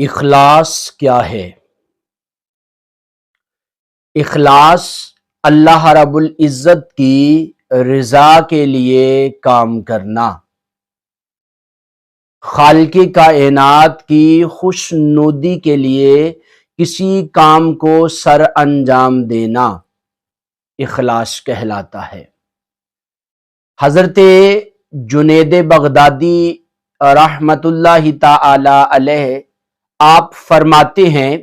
اخلاص کیا ہے؟ اخلاص اللہ رب العزت کی رضا کے لیے کام کرنا، خالق کائنات کی خوشنودی کے لیے کسی کام کو سر انجام دینا اخلاص کہلاتا ہے۔ حضرت جنید بغدادی رحمت اللہ تعالی علیہ آپ فرماتے ہیں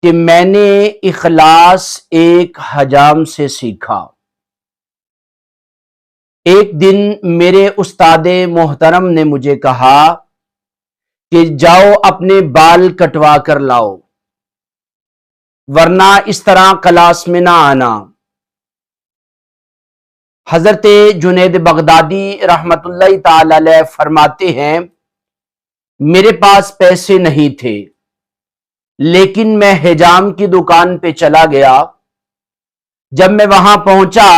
کہ میں نے اخلاص ایک حجام سے سیکھا۔ ایک دن میرے استاد محترم نے مجھے کہا کہ جاؤ اپنے بال کٹوا کر لاؤ، ورنہ اس طرح کلاس میں نہ آنا۔ حضرت جنید بغدادی رحمت اللہ تعالی علیہ فرماتے ہیں میرے پاس پیسے نہیں تھے، لیکن میں حجام کی دکان پہ چلا گیا۔ جب میں وہاں پہنچا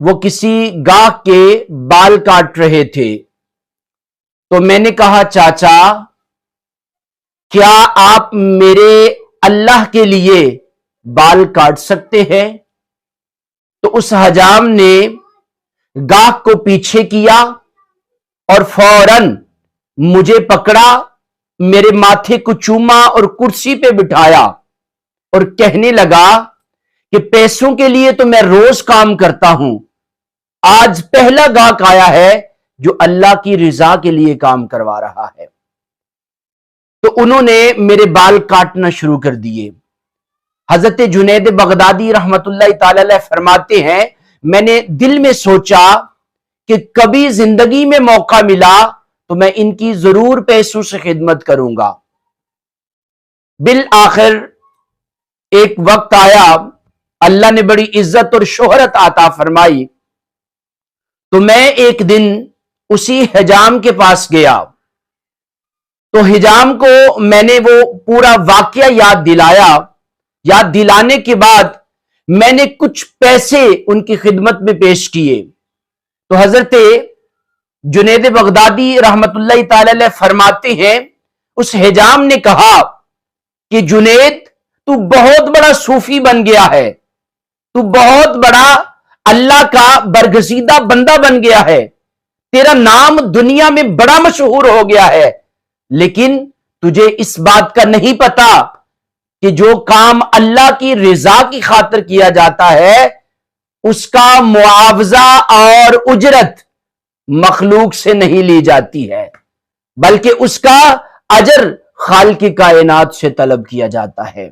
وہ کسی گاہک کے بال کاٹ رہے تھے، تو میں نے کہا چاچا کیا آپ میرے اللہ کے لیے بال کاٹ سکتے ہیں؟ تو اس حجام نے گاہک کو پیچھے کیا اور فوراً مجھے پکڑا، میرے ماتھے کو چوما اور کرسی پہ بٹھایا اور کہنے لگا کہ پیسوں کے لیے تو میں روز کام کرتا ہوں، آج پہلا گاہک آیا ہے جو اللہ کی رضا کے لیے کام کروا رہا ہے۔ تو انہوں نے میرے بال کاٹنا شروع کر دیے۔ حضرت جنید بغدادی رحمت اللہ تعالی علیہ فرماتے ہیں میں نے دل میں سوچا کہ کبھی زندگی میں موقع ملا تو میں ان کی ضرور پیسوں سے خدمت کروں گا۔ بالآخر ایک وقت آیا، اللہ نے بڑی عزت اور شہرت عطا فرمائی، تو میں ایک دن اسی حجام کے پاس گیا تو حجام کو میں نے وہ پورا واقعہ یاد دلایا۔ یاد دلانے کے بعد میں نے کچھ پیسے ان کی خدمت میں پیش کیے تو حضرت جنید بغدادی رحمت اللہ تعالی علیہ فرماتے ہیں اس حجام نے کہا کہ جنید تو بہت بڑا صوفی بن گیا ہے، تو بہت بڑا اللہ کا برگزیدہ بندہ بن گیا ہے، تیرا نام دنیا میں بڑا مشہور ہو گیا ہے، لیکن تجھے اس بات کا نہیں پتا کہ جو کام اللہ کی رضا کی خاطر کیا جاتا ہے اس کا معاوضہ اور اجرت مخلوق سے نہیں لی جاتی ہے، بلکہ اس کا اجر خالق کائنات سے طلب کیا جاتا ہے۔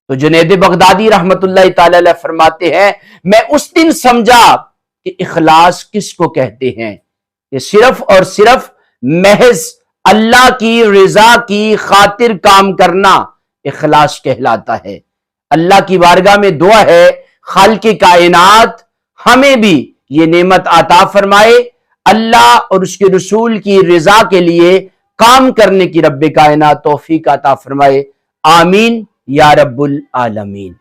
تو جنید بغدادی رحمت اللہ تعالی علیہ فرماتے ہیں میں اس دن سمجھا کہ اخلاص کس کو کہتے ہیں، کہ صرف اور صرف محض اللہ کی رضا کی خاطر کام کرنا اخلاص کہلاتا ہے۔ اللہ کی بارگاہ میں دعا ہے خالق کائنات ہمیں بھی یہ نعمت عطا فرمائے، اللہ اور اس کے رسول کی رضا کے لیے کام کرنے کی رب کائنات توفیق عطا فرمائے، آمین یا رب العالمین۔